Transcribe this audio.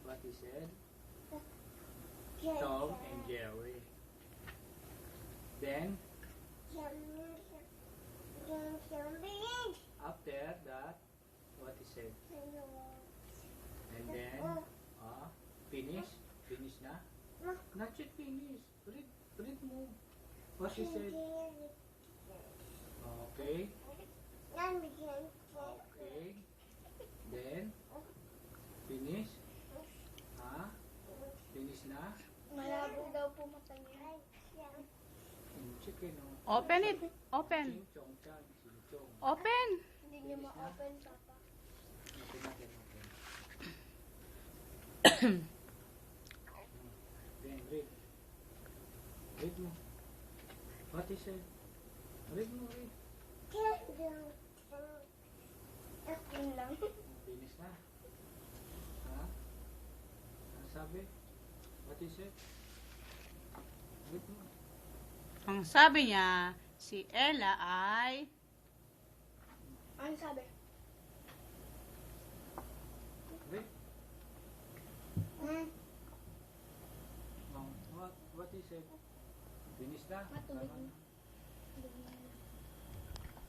What he said? Tom and Jerry. Then, after that, what he said? And then, finish? Finish na? Not yet finish. Read mo. What he said? Okay. Okay. Then, finish? Finish na? Malabo daw po mata niya. Chicken, no? Open it. Open. Ching-chong chan, ching-chong. Open. Hindi niya ma-open, Papa. Open natin, open. Then, read. Read mo. What he said? Read mo, read. Yun lang. Finish na. Ano sabi? What he said? Read mo. Ang sabi niya, si Ella ay... Ano sabi? Read. What he said? Finish na? Matulog Tama na. na.